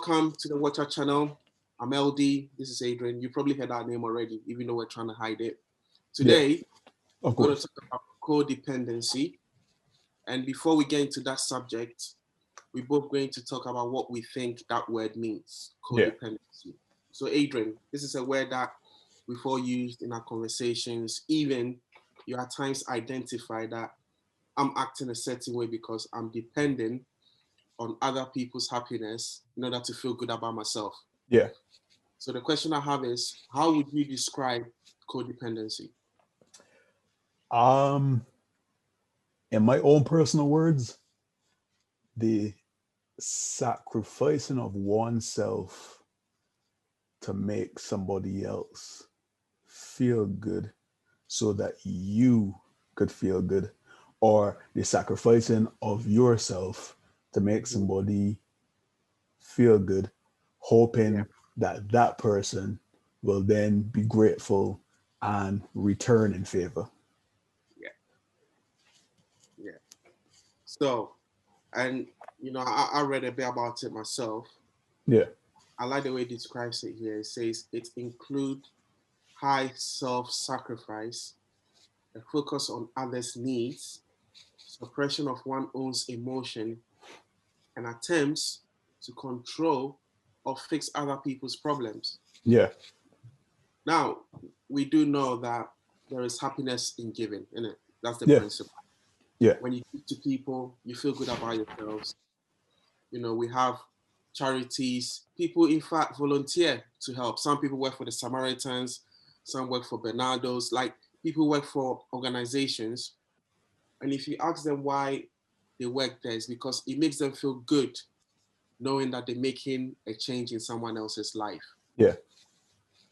Welcome to the Watch Out channel. I'm LD. This is Adrian. You probably heard our name already, even though we're trying to hide it. Today, we're going to talk about codependency. And before we get into that subject, we're both going to talk about what we think that word means, codependency. Yeah. So Adrian, this is a word that we've all used in our conversations. Even you at times identify that I'm acting a certain way because I'm dependent on other people's happiness in order to feel good about myself. Yeah. So the question I have is, how would you describe codependency? In my own personal words, the sacrificing of oneself to make somebody else feel good so that you could feel good, or the sacrificing of yourself to make somebody feel good, hoping that that person will then be grateful and return in favor. Yeah. So, and I read a bit about it myself. Yeah. I like the way it describes it here. It says it includes high self-sacrifice, a focus on others' needs, suppression of one's own emotion, and attempts to control or fix other people's problems. Yeah. Now, we do know that there is happiness in giving, innit? That's the principle. Yeah. When you give to people, you feel good about yourselves. We have charities. People, in fact, volunteer to help. Some people work for the Samaritans. Some work for Bernardo's. Like, people work for organizations. And if you ask them why they work there, it's because it makes them feel good knowing that they're making a change in someone else's life. Yeah.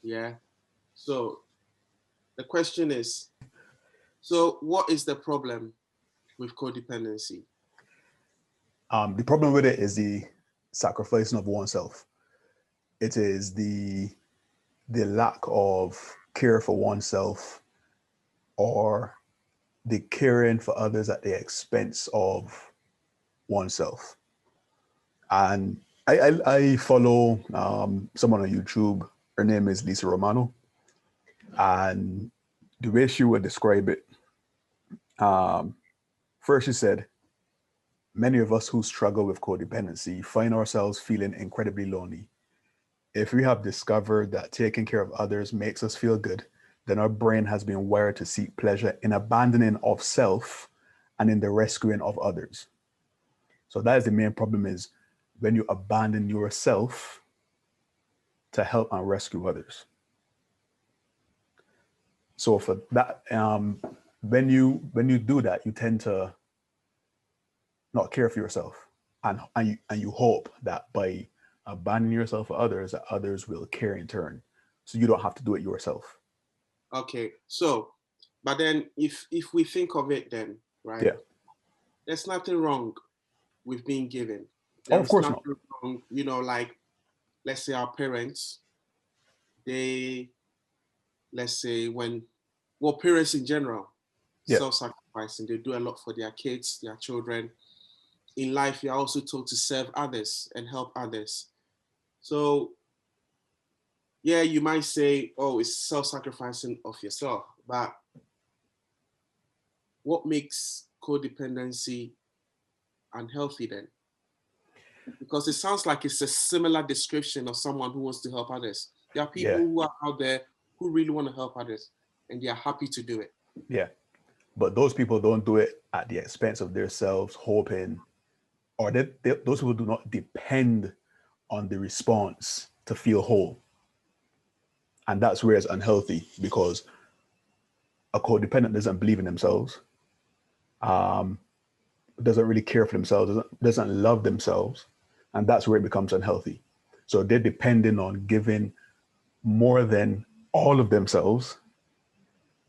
Yeah. So the question is, so what is the problem with codependency? The problem with it is the sacrificing of oneself. It is the lack of care for oneself, or the caring for others at the expense of oneself. And I follow someone on YouTube. Her name is Lisa Romano. And the way she would describe it, first she said, many of us who struggle with codependency find ourselves feeling incredibly lonely. If we have discovered that taking care of others makes us feel good, then our brain has been wired to seek pleasure in abandoning of self and in the rescuing of others. So that is the main problem, is when you abandon yourself to help and rescue others. So for that, when you do that, you tend to not care for yourself, and you hope that by abandoning yourself for others, that others will care in turn, so you don't have to do it yourself. Okay, so, but then if we think of it, then right, Yeah, there's nothing wrong with being given. of course not. Wrong, like, let's say our parents, they, let's say parents in general, self-sacrificing, they do a lot for their kids, their children. In life, you're also told to serve others and help others. So, yeah, you might say, oh, it's self-sacrificing of yourself, but what makes codependency unhealthy then? Because it sounds like it's a similar description of someone who wants to help others. There are people who are out there who really want to help others, and they are happy to do it. Yeah, but those people don't do it at the expense of themselves, hoping, or those people do not depend on the response to feel whole. And that's where it's unhealthy, because a codependent doesn't believe in themselves, doesn't really care for themselves, doesn't love themselves. And that's where it becomes unhealthy. So they're depending on giving more than all of themselves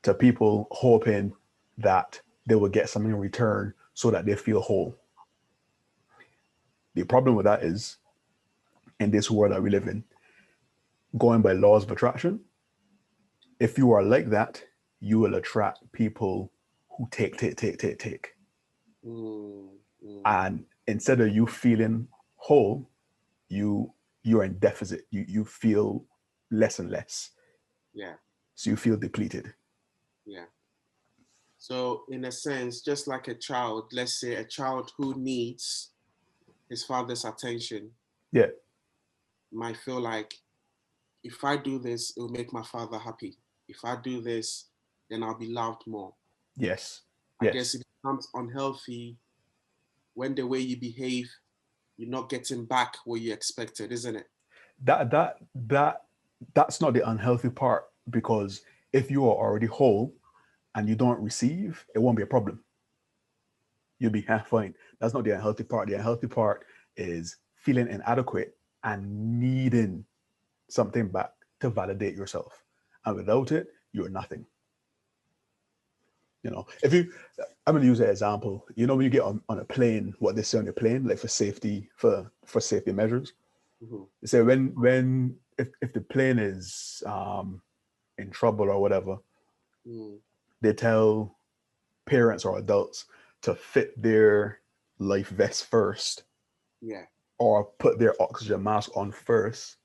to people, hoping that they will get something in return so that they feel whole. The problem with that is, in this world that we live in, going by laws of attraction, if you are like that, you will attract people who take. And instead of you feeling whole, you you're in deficit. You feel less and less. Yeah. So you feel depleted. Yeah. So in a sense, just like a child, let's say a child who needs his father's attention Yeah. might feel like, if I do this, it will make my father happy. If I do this, then I'll be loved more. Yes. I guess Yes. it becomes unhealthy when the way you behave, you're not getting back what you expected, isn't it? That's not the unhealthy part, because if you are already whole and you don't receive, it won't be a problem. You'll be half fine. That's not the unhealthy part. The unhealthy part is feeling inadequate and needing something back to validate yourself. And without it, you're nothing. If you, I'm going to use an example. When you get on a plane, what they say on the plane, like for safety, for safety measures, Mm-hmm. they say if the plane is in trouble or whatever, they tell parents or adults to fit their life vest first, Yeah. or put their oxygen mask on first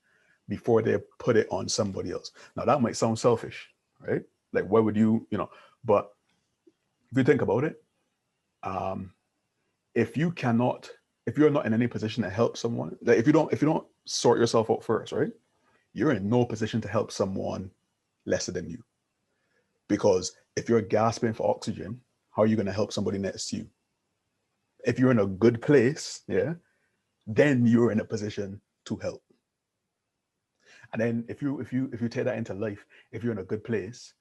before they put it on somebody else. Now that might sound selfish, right? Like, why would but if you think about it, if you cannot, if you're not in any position to help someone, like if you don't sort yourself out first, right? You're in no position to help someone lesser than you. Because if you're gasping for oxygen, how are you going to help somebody next to you? If you're in a good place, yeah, then you're in a position to help. And then if you take that into life, if you're in a good place,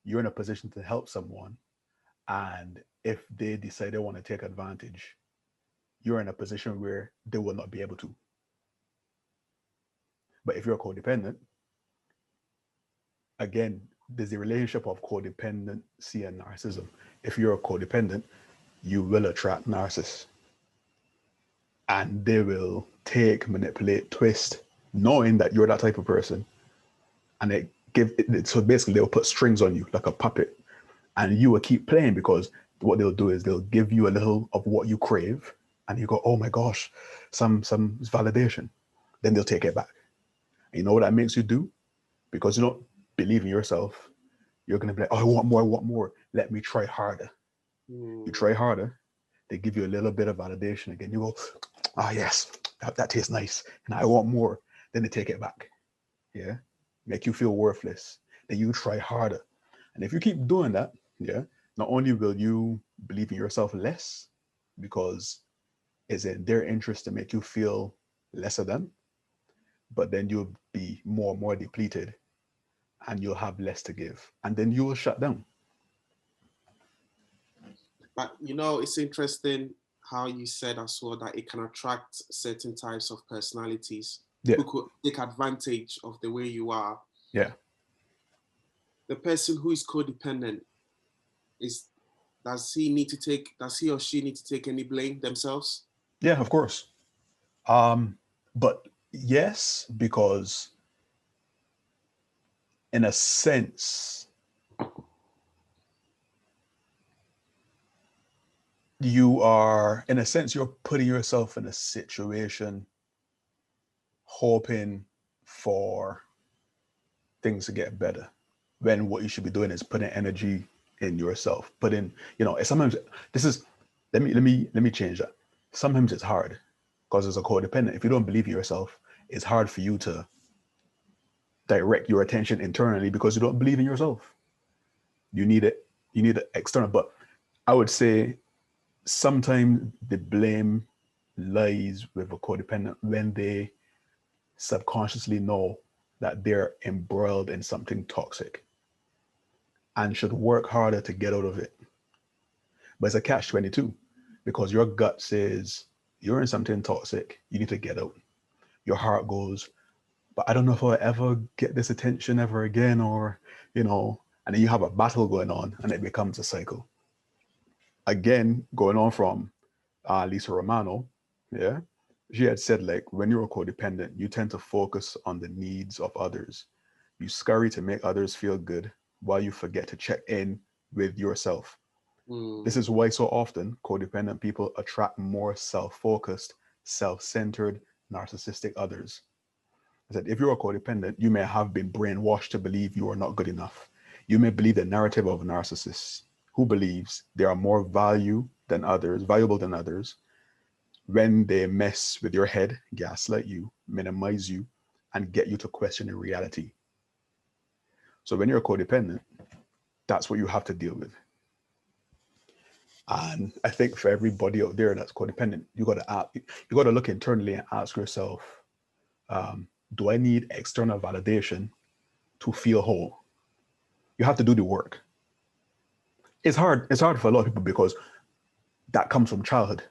you're in a position to help someone. And if they decide they want to take advantage, you're in a position where they will not be able to. But if you're codependent, again, there's the relationship of codependency and narcissism. If you're a codependent, you will attract narcissists, and they will take, manipulate, twist, knowing that you're that type of person. And so basically they'll put strings on you like a puppet, and you will keep playing, because what they'll do is they'll give you a little of what you crave, and you go, oh my gosh, some validation. Then they'll take it back. And you know what that makes you do? Because you don't believe in yourself, you're going to be like, oh, I want more, I want more. Let me try harder. You try harder, they give you a little bit of validation again. You go, ah, yes, that tastes nice, and I want more. Then they take it back. Yeah, make you feel worthless. Then you try harder, and if you keep doing that, yeah, not only will you believe in yourself less, because it's in their interest to make you feel lesser than, but then you'll be more and more depleted, and you'll have less to give, and then you will shut down. But it's interesting how you said as well that it can attract certain types of personalities Yeah, who could take advantage of the way you are. yeah, The person who is codependent, is does he or she need to take any blame themselves? yeah. Of course. But yes, because in a sense, you're putting yourself in a situation hoping for things to get better, when what you should be doing is putting energy in yourself. Sometimes this is, let me change that. Sometimes it's hard, because as a codependent, if you don't believe in yourself, it's hard for you to direct your attention internally, because you don't believe in yourself. You need it external. But I would say sometimes the blame lies with a codependent when they subconsciously know that they're embroiled in something toxic and should work harder to get out of it. But it's a catch 22, because your gut says you're in something toxic, you need to get out. Your heart goes, but I don't know if I'll ever get this attention ever again, and then you have a battle going on, and it becomes a cycle. Again, going on from Lisa Romano, yeah, she had said, like, when you're a codependent, you tend to focus on the needs of others. You scurry to make others feel good while you forget to check in with yourself. This is why so often codependent people attract more self-focused, self-centered, narcissistic others. I said, if you're a codependent, you may have been brainwashed to believe you are not good enough. You may believe the narrative of narcissists who believes they are more valuable than others, when they mess with your head, gaslight you, minimize you, and get you to question the reality. So when you're a codependent, that's what you have to deal with. And I think for everybody out there that's codependent, you got to look internally and ask yourself, do I need external validation to feel whole? You have to do the work. It's hard for a lot of people because that comes from childhood,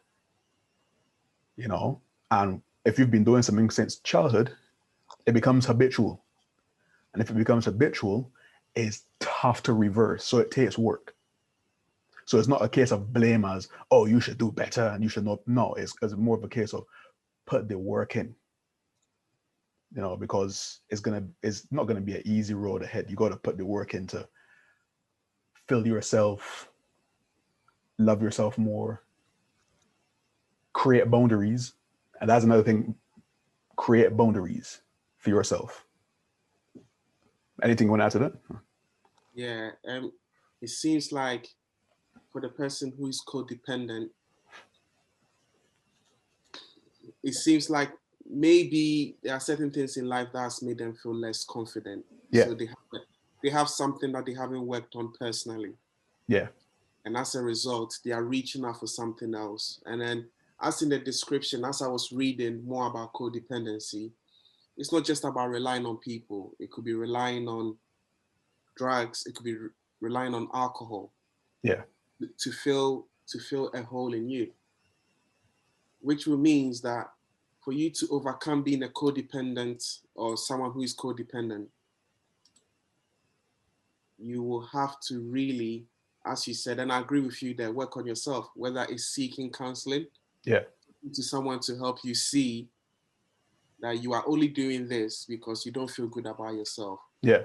and if you've been doing something since childhood, it becomes habitual. And if it becomes habitual, it's tough to reverse. So it takes work. So it's not a case of blame as, oh, you should do better and you should not. No, it's more of a case of put the work in, because it's not gonna be an easy road ahead. You got to put the work in to fill yourself, love yourself more, create boundaries. And that's another thing, create boundaries for yourself. Anything you want to add to that? Yeah, it seems like for the person who is codependent, it seems like maybe there are certain things in life that's made them feel less confident. Yeah. So they have something that they haven't worked on personally. Yeah. And as a result, they are reaching out for something else. And then, as in the description, as I was reading more about codependency, it's not just about relying on people. It could be relying on drugs. It could be relying on alcohol. Yeah. To fill a hole in you, which means that for you to overcome being a codependent or someone who is codependent, you will have to really, as you said, and I agree with you there, work on yourself, whether it's seeking counseling, Yeah. to someone to help you see that you are only doing this because you don't feel good about yourself. Yeah.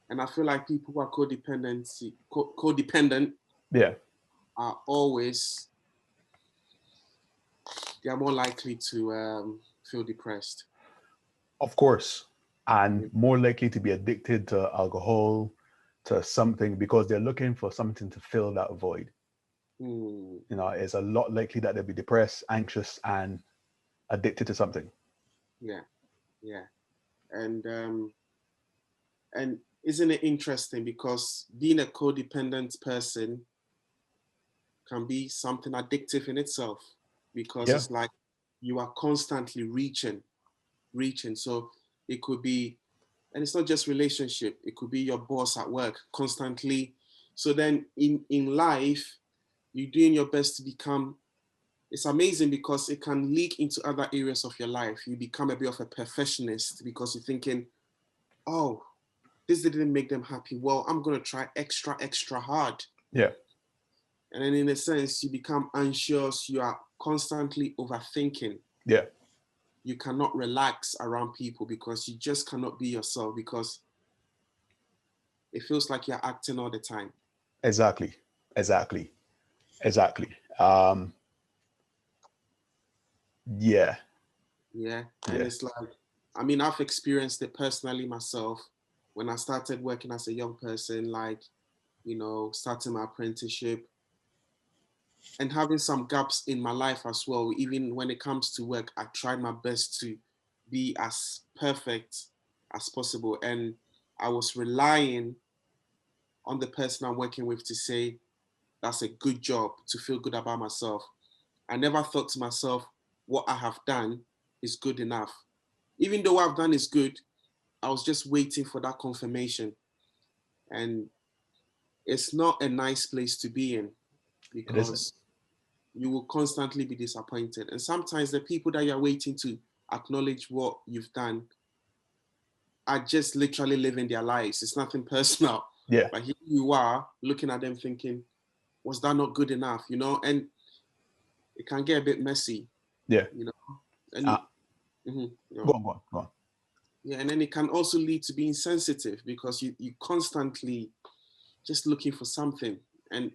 And I feel like people who are codependent yeah. are always, they are more likely to feel depressed. Of course. And more likely to be addicted to alcohol, to something, because they're looking for something to fill that void. It's a lot likely that they'll be depressed, anxious, and addicted to something. Yeah. And isn't it interesting, because being a codependent person can be something addictive in itself, because it's like you are constantly reaching. So it could be, and it's not just relationship, it could be your boss at work constantly. So then in life, you're doing your best to become, it's amazing because it can leak into other areas of your life. You become a bit of a perfectionist because you're thinking, oh, this didn't make them happy. Well, I'm going to try extra hard. Yeah. And then in a sense, you become anxious. You are constantly overthinking. Yeah. You cannot relax around people because you just cannot be yourself, because it feels like you're acting all the time. Exactly. Yeah. And it's like, I mean, I've experienced it personally myself when I started working as a young person, like, starting my apprenticeship and having some gaps in my life as well. Even when it comes to work, I tried my best to be as perfect as possible. And I was relying on the person I'm working with to say, that's a good job, to feel good about myself. I never thought to myself, what I have done is good enough. Even though what I've done is good, I was just waiting for that confirmation. And it's not a nice place to be in, because you will constantly be disappointed. And sometimes the people that you're waiting to acknowledge what you've done are just literally living their lives. It's nothing personal. Yeah. But here you are looking at them thinking, was that not good enough? And it can get a bit messy. Yeah. And Go on. Yeah, and then it can also lead to being sensitive, because you constantly just looking for something, and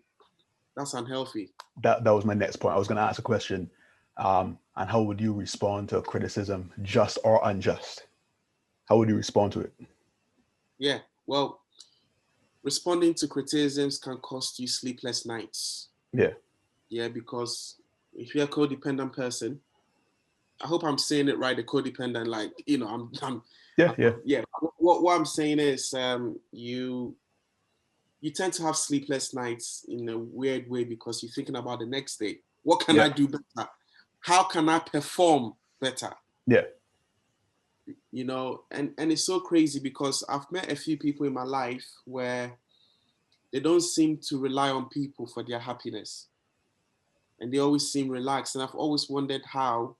that's unhealthy. That was my next point. I was going to ask a question, and how would you respond to criticism, just or unjust? how would you respond to it? Yeah, well, responding to criticisms can cost you sleepless nights. Yeah. Yeah, because if you're a codependent person, I hope I'm saying it right. The codependent, like, Yeah. What I'm saying is, you tend to have sleepless nights in a weird way because you're thinking about the next day. What can I do better? How can I perform better? Yeah. And it's so crazy because I've met a few people in my life where they don't seem to rely on people for their happiness, and they always seem relaxed. And I've always wondered how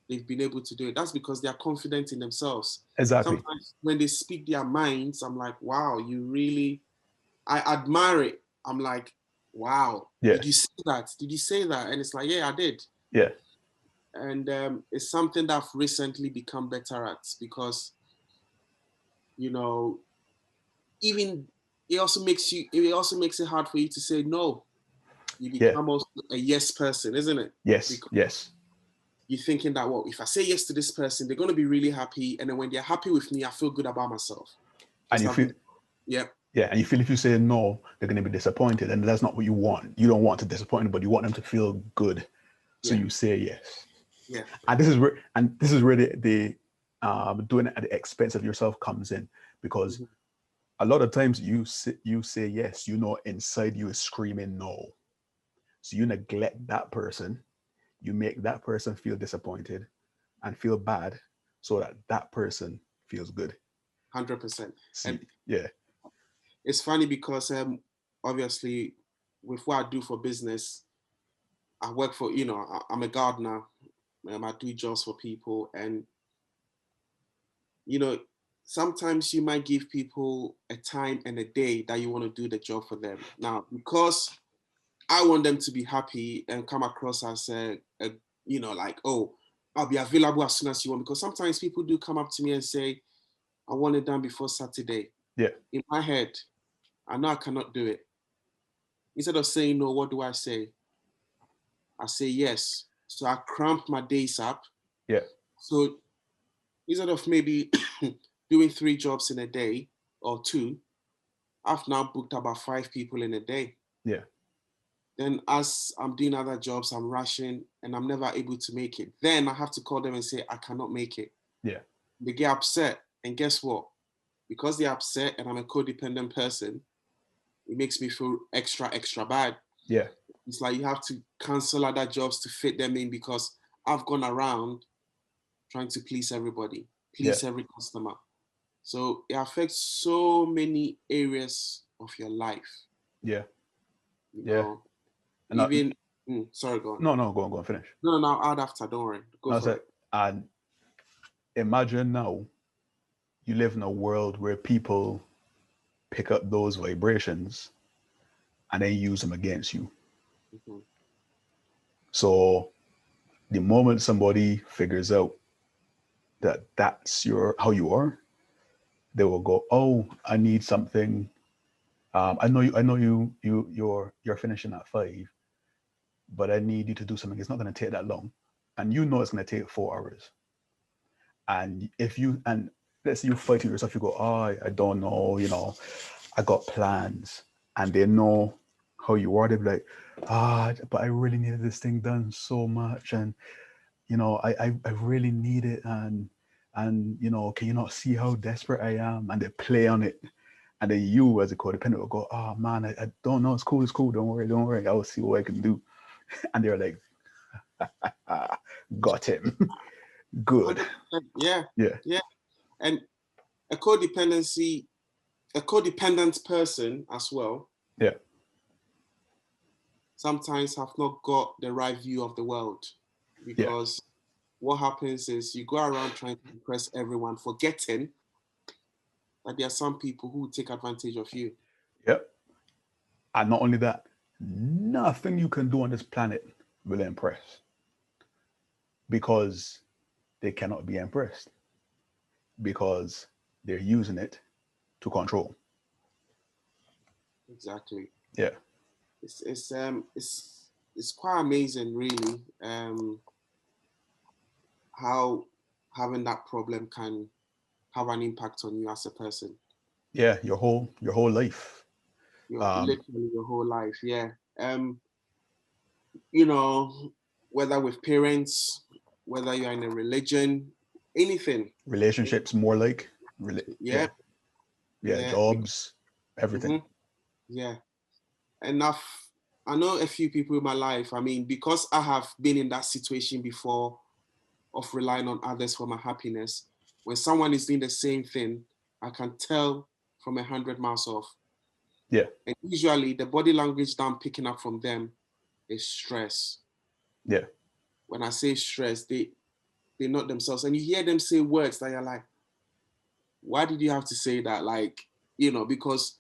they've been able to do it. That's because they are confident in themselves. Exactly. Sometimes when they speak their minds, I'm like, wow, I admire it. I'm like, wow, Yeah. did you say that? Did you say that? And it's like, yeah, I did. Yeah. And it's something that I've recently become better at because, even it also makes it hard for you to say no. You become also a yes person, isn't it? Yes. Because Yes. you're thinking that, well, if I say yes to this person, they're going to be really happy. And then when they're happy with me, I feel good about myself. And you feel, yeah. Yeah. And you feel if you say no, they're going to be disappointed. And that's not what you want. You don't want to disappoint them, but you want them to feel good. So you say yes. Yeah. And this is where the doing it at the expense of yourself comes in, because a lot of times you say yes, inside you is screaming no. So you neglect that person, you make that person feel disappointed and feel bad, so that person feels good. 100%. See, it's funny because obviously with what I do for business, I work for, I'm a gardener. I do jobs for people, and sometimes you might give people a time and a day that you want to do the job for them. Now, because I want them to be happy and come across as like, oh, I'll be available as soon as you want. Because sometimes people do come up to me and say, I want it done before Saturday. Yeah. In my head, I know I cannot do it. Instead of saying no, what do I say? I say yes. So I cramp my days up. Yeah. So instead of maybe doing 3 jobs in a day or 2, I've now booked about 5 people in a day. Yeah. Then as I'm doing other jobs, I'm rushing and I'm never able to make it. Then I have to call them and say, I cannot make it. Yeah. They get upset. And guess what? Because they're upset and I'm a codependent person, it makes me feel extra bad. Yeah. It's like you have to cancel other jobs to fit them in because I've gone around trying to please everybody, please every customer. So it affects so many areas of your life. Yeah. Even, sorry, go on. No, go on, finish. No, I'll add after, don't worry. Go for it. And imagine now you live in a world where people pick up those vibrations and then use them against you. Mm-hmm. So the moment somebody figures out that that's how you are, they will go, oh, I need something. I know you're finishing at 5, but I need you to do something. It's not going to take that long. And it's going to take 4 hours. And let's say you fight with yourself, you go, oh, I don't know, I got plans. And they know how you are. They'll be like, but I really needed this thing done so much. And, I really need it. And, can you not see how desperate I am? And they play on it. And then you as a codependent will go, oh man, I don't know. It's cool. Don't worry. I will see what I can do. And they're like, got him. Good. Yeah. And a codependent person as well. Yeah. Sometimes have not got the right view of the world, because what happens is you go around trying to impress everyone, forgetting that there are some people who take advantage of you. Yep. And not only that, nothing you can do on this planet will impress, because they cannot be impressed, because they're using it to control. Exactly. Yeah. It's quite amazing, really, how having that problem can have an impact on you as a person. Yeah, your whole life. Literally your whole life. Yeah. You know, whether with parents, whether you're in a religion, anything. Relationships, more like, Yeah. yeah, yeah, Yeah. jobs, everything. Mm-hmm. Yeah. Enough. I know a few people in my life. I mean, because I have been in that situation before of relying on others for my happiness. When someone is doing the same thing, I can tell from 100 miles off. Yeah. And usually the body language that I'm picking up from them is stress. Yeah. When I say stress, they not themselves. And you hear them say words that you're like, why did you have to say that? Like, because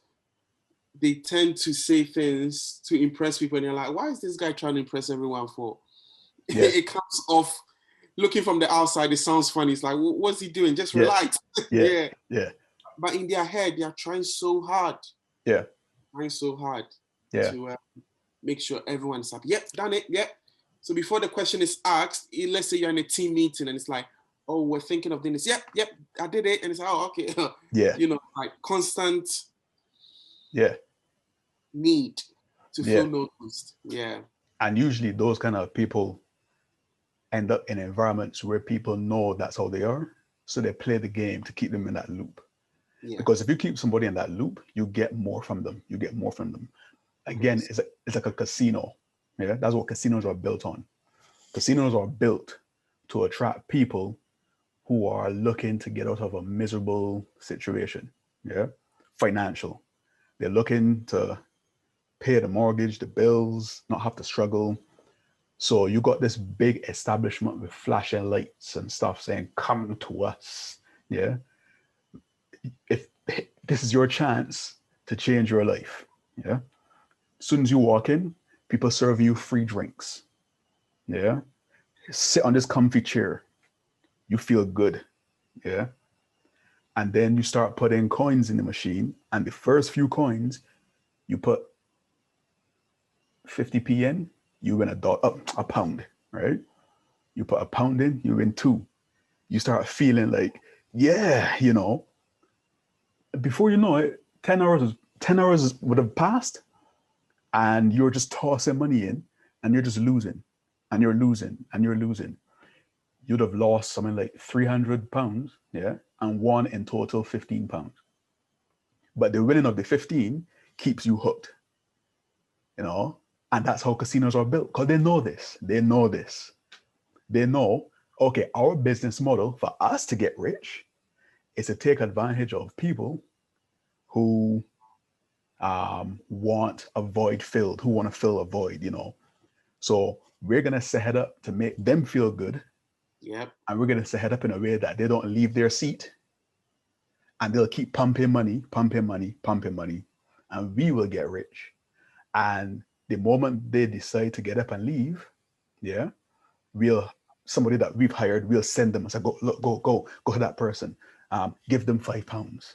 they tend to say things to impress people. And you're like, why is this guy trying to impress everyone for? Yeah. It comes off looking from the outside. It sounds funny. It's like, what's he doing? Just Yeah. relax. Yeah. Yeah. Yeah. But in their head, they are trying so hard. Yeah. Trying so hard Yeah. to make sure everyone's happy. Yep, done it. Yep. So before the question is asked, let's say you're in a team meeting and it's like, oh, we're thinking of doing this. Yep, I did it. And it's like, oh, okay. Yeah. Like constant Yeah. need to Yeah. feel noticed. Yeah. And usually those kind of people end up in environments where people know that's how they are. So they play the game to keep them in that loop. Yeah. Because if you keep somebody in that loop, you get more from them. You get more from them. Again, it's like a casino. Yeah, that's what casinos are built on. Casinos are built to attract people who are looking to get out of a miserable situation. Yeah, financial. They're looking to pay the mortgage, the bills, not have to struggle. So you got this big establishment with flashing lights and stuff saying, "Come to us." Yeah, if this is your chance to change your life. Yeah, as soon as you walk in, people serve you free drinks. Yeah, sit on this comfy chair. You feel good. Yeah, and then you start putting coins in the machine, and the first few coins you put 50p in, you win a pound, right? You put a pound in, you win two. You start feeling like, yeah, before you know it, 10 hours would have passed, and you're just tossing money in, and you're just losing, and you're losing, and you're losing. You'd have lost something like £300, yeah, and won in total £15. But the winning of the 15 keeps you hooked, you know? And that's how casinos are built, because they know this. They know this. They know, okay, our business model for us to get rich is to take advantage of people who want a void filled, who want to fill a void. So we're going to set it up to make them feel good. Yep. And we're going to set it up in a way that they don't leave their seat, and they'll keep pumping money, pumping money, pumping money, and we will get rich. And the moment they decide to get up and leave, yeah, we'll somebody that we've hired, we'll send them and say, go to that person, give them £5,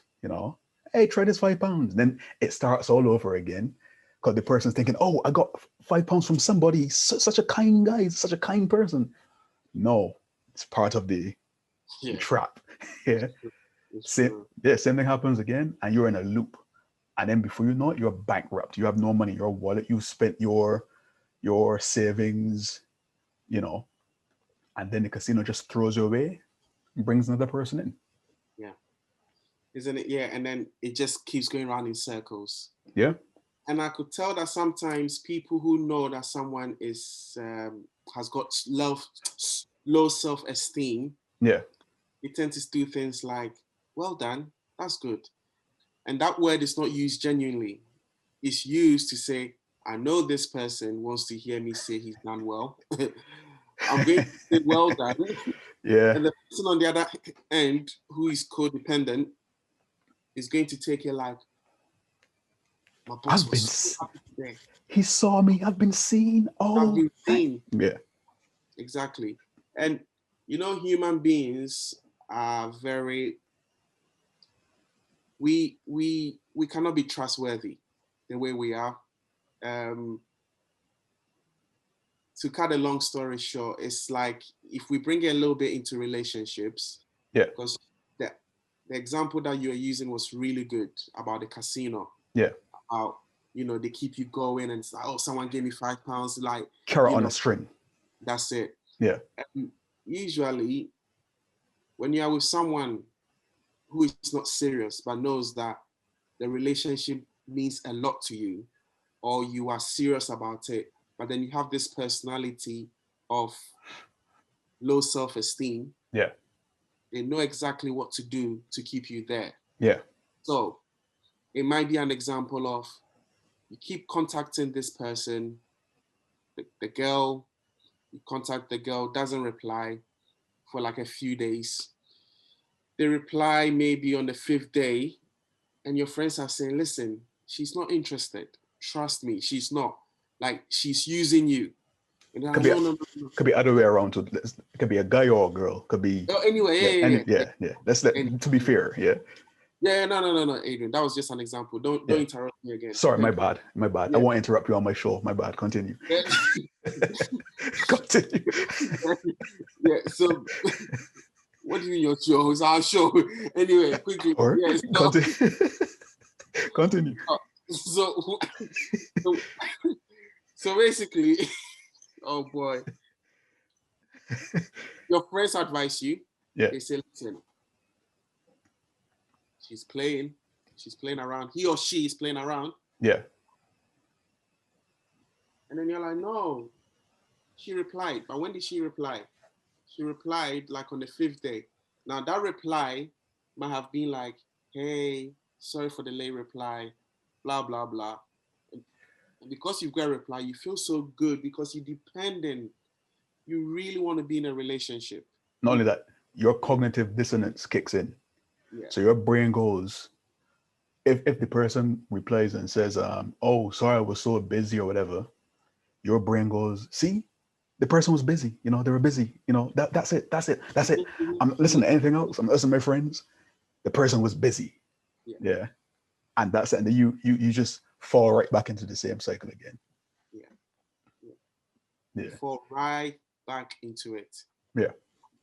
hey, try this £5. Then it starts all over again, because the person's thinking, oh, I got £5 from somebody, such a kind guy, such a kind person. No, it's part of the trap. Yeah. Same thing happens again, and you're in a loop. And then before you know it, you're bankrupt. You have no money. Your wallet, you spent your savings, and then the casino just throws you away and brings another person in. Yeah. Isn't it? Yeah. And then it just keeps going around in circles. Yeah. And I could tell that sometimes people who know that someone has got low self-esteem, yeah, they tend to do things like, well done, that's good. And that word is not used genuinely. It's used to say, I know this person wants to hear me say he's done well. I'm going to say well done. Yeah. And the person on the other end, who is codependent, is going to take it like, my boss was so happy today. He saw me. I've been seen. Oh, I've been seen. Yeah. Exactly. And human beings are very we cannot be trustworthy the way we are. To cut a long story short, it's like if we bring it a little bit into relationships, Yeah. because the the example that you were using was really good about the casino. Yeah. About, you know, they keep you going and it's like, oh, someone gave me £5, like carrot on a string. That's it. Yeah. And usually, when you are with someone who is not serious but knows that the relationship means a lot to you, or you are serious about it, but then you have this personality of low self-esteem. Yeah. They know exactly what to do to keep you there. Yeah. So it might be an example of you keep contacting this person, the girl, you contact the girl, doesn't reply for like a few days. They reply maybe on the 5th day, and your friends are saying, listen, she's not interested. Trust me, she's not. Like, she's using you. And Could be, no. Could be other way around. It could be a guy or a girl. Could be. Oh, anyway, yeah. To be fair, yeah. Yeah, no, Adrian. That was just an example. Don't interrupt me again. Sorry, my bad. Yeah. I won't interrupt you on my show. My bad. Continue. Yeah. Continue. Yeah. So, what do you mean your show? It's our show. Anyway, quickly. Or continue. So basically, oh boy, your friends advise you. Yeah. They say, listen, she's playing around. He or she is playing around. Yeah. And then you're like, no. She replied. But when did she reply? She replied like on the 5th day. Now that reply might have been like, hey, sorry for the late reply, blah, blah, blah. And because you've got a reply, you feel so good because you're dependent. You really want to be in a relationship. Not only that, your cognitive dissonance kicks in. Yeah. So your brain goes, if the person replies and says, oh, sorry, I was so busy or whatever, your brain goes, see, the person was busy. You know, they were busy. You know, that's it. I'm listening to anything else. I'm listening to my friends. The person was busy. Yeah. And that's it. And then you just fall right back into the same cycle again. You fall right back into it. Yeah.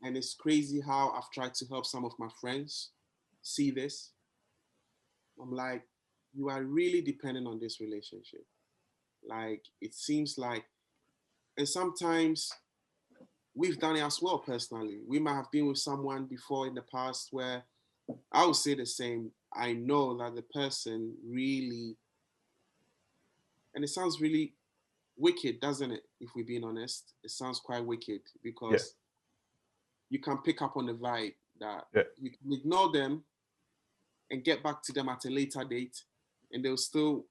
And it's crazy how I've tried to help some of my friends see this. I'm like, you are really dependent on this relationship. Like, it seems like, and sometimes we've done it as well personally. We might have been with someone before in the past where I would say the same. I know that the person really, and it sounds really wicked, doesn't it? If we're being honest, it sounds quite wicked because you can pick up on the vibe that you can ignore them and get back to them at a later date, and they'll still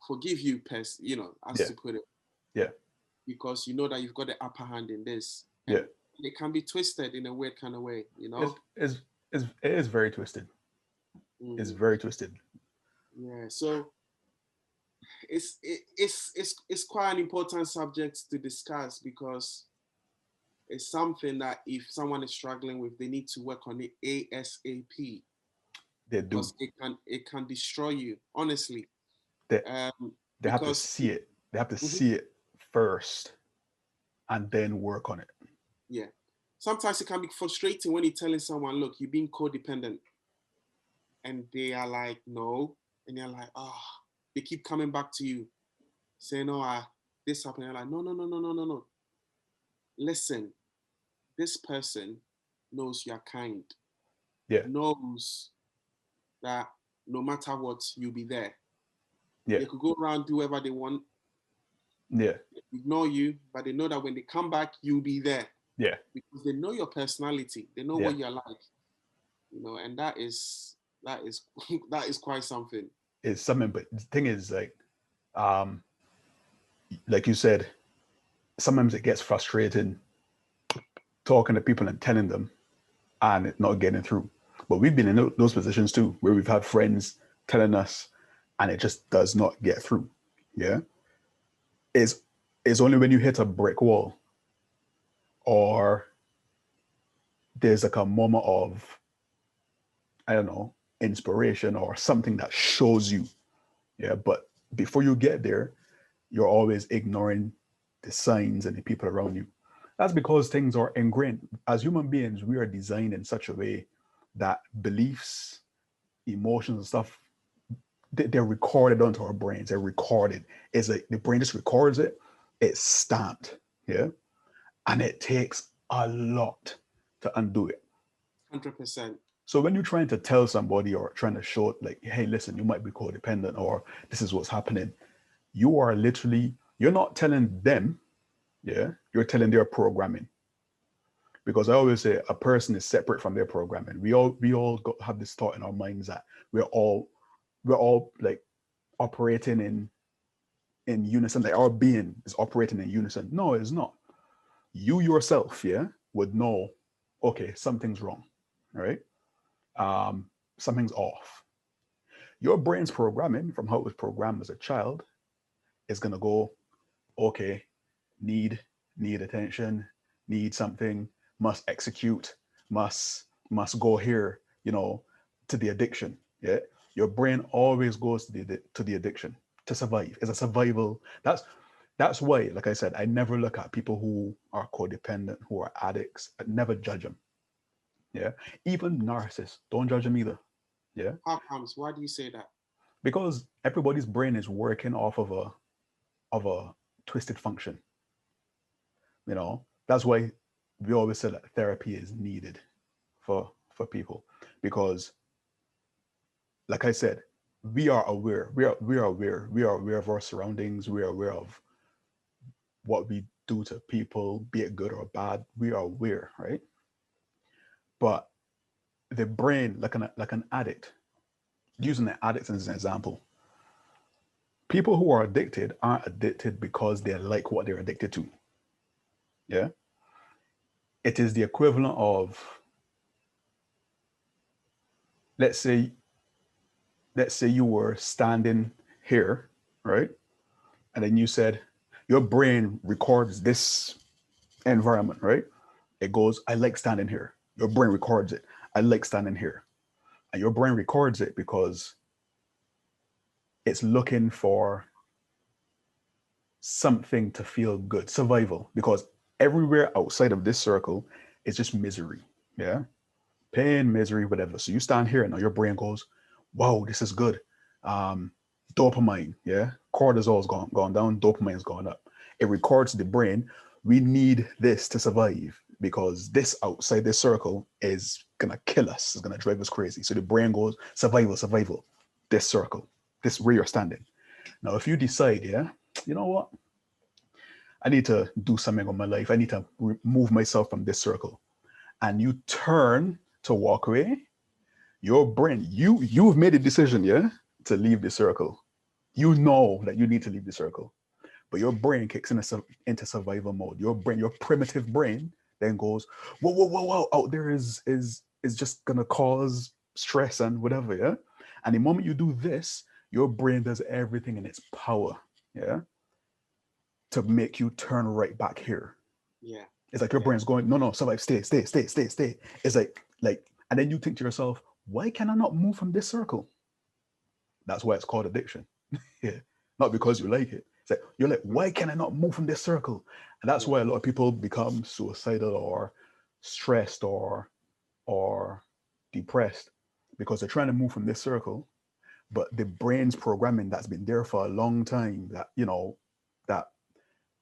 forgive you, to put it. Yeah. Because you know that you've got the upper hand in this. And it can be twisted in a weird kind of way, you know? It is very twisted. It's very twisted. Yeah. So it's quite an important subject to discuss because it's something that if someone is struggling with, they need to work on it ASAP. They do. Because it can destroy you, honestly. They have to see it. They have to see it first and then work on it. Yeah. Sometimes it can be frustrating when you're telling someone, look, you're being codependent. And they are like, no. And you're like, they keep coming back to you saying, this happened. You're like, no. Listen, this person knows you're kind. Yeah. Knows that no matter what, you'll be there. Yeah. They could go around, do whatever they want. Yeah. Ignore you, but they know that when they come back, you'll be there. Yeah. Because they know your personality. They know what you're like. You know, and that is quite something. It's something, but the thing is, like you said, sometimes it gets frustrating talking to people and telling them and it not getting through. But we've been in those positions too, where we've had friends telling us and it just does not get through. Yeah. It's only when you hit a brick wall or there's like a moment of, I don't know, inspiration or something that shows you. Yeah. But before you get there, you're always ignoring the signs and the people around you. That's because things are ingrained. As human beings, we are designed in such a way that beliefs, emotions and stuff, they're recorded onto our brains. They're recorded. It's like the brain just records it. It's stamped. Yeah. And it takes a lot to undo it. 100%. So when you're trying to tell somebody or trying to show like, hey, listen, you might be codependent or this is what's happening, you're not telling them, yeah, you're telling their programming. Because I always say a person is separate from their programming. We all have this thought in our minds that we're all like operating in unison, like our being is operating in unison. No, it's not. You yourself, yeah, would know, okay, something's wrong, right? Something's off. Your brain's programming from how it was programmed as a child is gonna go, okay, need need attention, need something, must execute, must go here, to the addiction. Yeah, your brain always goes to the addiction to survive. It's a survival. That's why, like I said, I never look at people who are codependent, who are addicts. I never judge them. Yeah, even narcissists, don't judge them either. Yeah, How comes? Why do you say that? because everybody's brain is working off of a twisted function. That's why we always say that therapy is needed for people, because like I said, we are aware of our surroundings, we are aware of what we do to people, be it good or bad. We are aware, right? But the brain, like an addict, using the addict as an example, people who are addicted aren't addicted because they like what they're addicted to. Yeah, it is the equivalent of, let's say let's say you were standing here, right? And then you said your brain records this environment, right? It goes, I like standing here. Your brain records it. I like standing here. And your brain records it because it's looking for something to feel good, survival. Because everywhere outside of this circle is just misery. Yeah. Pain, misery, whatever. So you stand here and now your brain goes, wow, this is good. Um, Dopamine, yeah. Cortisol's gone down, dopamine's gone up. It records to the brain, we need this to survive because this outside this circle is gonna kill us, it's gonna drive us crazy. So the brain goes, survival, survival, this circle, this where you're standing. Now, if you decide, yeah, you know what? I need to do something with my life. I need to remove myself from this circle. And you turn to walk away, your brain, you've made a decision, yeah, to leave the circle. You know that you need to leave the circle, but your brain kicks into survival mode. Your brain, your primitive brain, then goes, whoa, whoa, whoa, whoa, out there is just gonna cause stress and whatever, yeah. And the moment you do this, your brain does everything in its power, yeah, to make you turn right back here. Yeah. It's like your brain's going, no, no, survive, stay, stay, stay, stay, stay. It's like, and then you think to yourself, why can I not move from this circle? That's why it's called addiction. Yeah. Not because you like it. It's like, you're like, why can I not move from this circle? And that's why a lot of people become suicidal or stressed or depressed because they're trying to move from this circle, but the brain's programming that's been there for a long time, that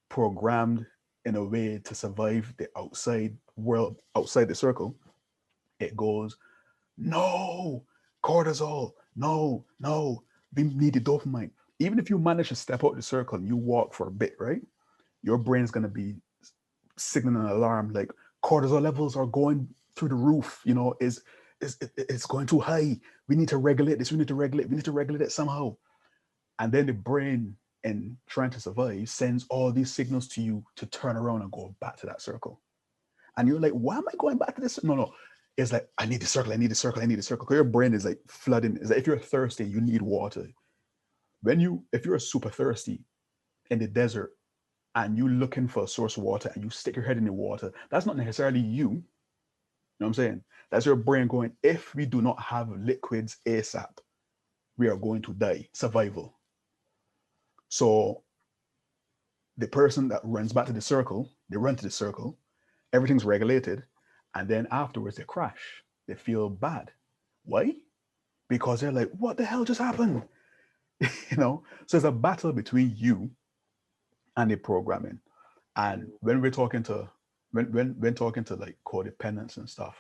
programmed in a way to survive the outside world, outside the circle, it goes, no, cortisol, no, no, we need the dopamine. Even if you manage to step out the circle and you walk for a bit, right? Your brain's gonna be signaling an alarm like cortisol levels are going through the roof, it's going too high. We need to regulate this, we need to regulate it somehow. And then the brain, in trying to survive, sends all these signals to you to turn around and go back to that circle. And you're like, why am I going back to this? No, no. It's like, I need the circle, I need the circle, I need the circle. Because your brain is like flooding. It's like if you're thirsty, you need water. If you're super thirsty in the desert and you're looking for a source of water and you stick your head in the water, that's not necessarily you. You know what I'm saying? That's your brain going, if we do not have liquids ASAP, we are going to die. Survival. So the person that runs back to the circle, they run to the circle, everything's regulated, and then afterwards they crash. they feel bad. Why? Because they're like, what the hell just happened? So it's a battle between you and the programming. And when we're talking to when talking to like codependents and stuff,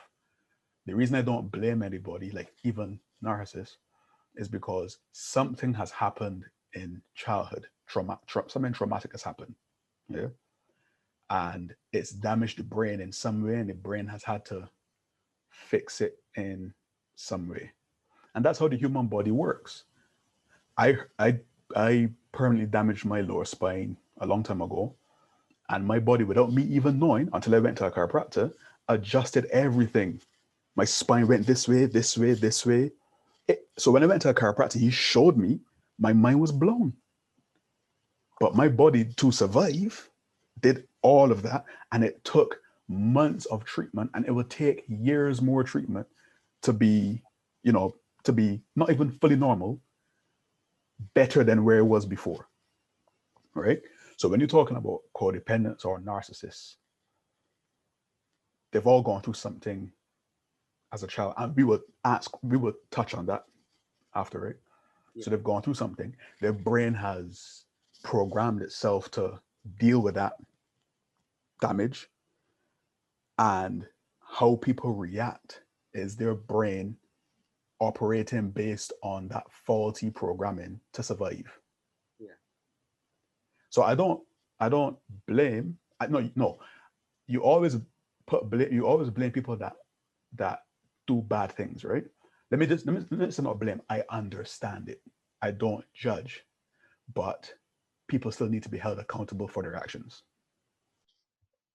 the reason I don't blame anybody, like even narcissists, is because something has happened in childhood. Something traumatic has happened. Yeah. And it's damaged the brain in some way, and the brain has had to fix it in some way. And that's how the human body works. I I I permanently damaged my lower spine a long time ago, and my body, without me even knowing, until I went to a chiropractor, adjusted everything. My spine went this way, this way, this way. So when I went to a chiropractor, he showed me, my mind was blown. But my body, to survive, did all of that, and it took months of treatment, and it would take years more treatment to be, to be not even fully normal, better than where it was before. Right? So when you're talking about codependents or narcissists, they've all gone through something as a child, and we would touch on that after, right? Yeah. So they've gone through something. Their brain has programmed itself to deal with that damage, and how people react is their brain operating based on that faulty programming to survive. Yeah. So I don't blame. No. You always blame people that do bad things, right? Let me not blame. I understand it. I don't judge, but people still need to be held accountable for their actions.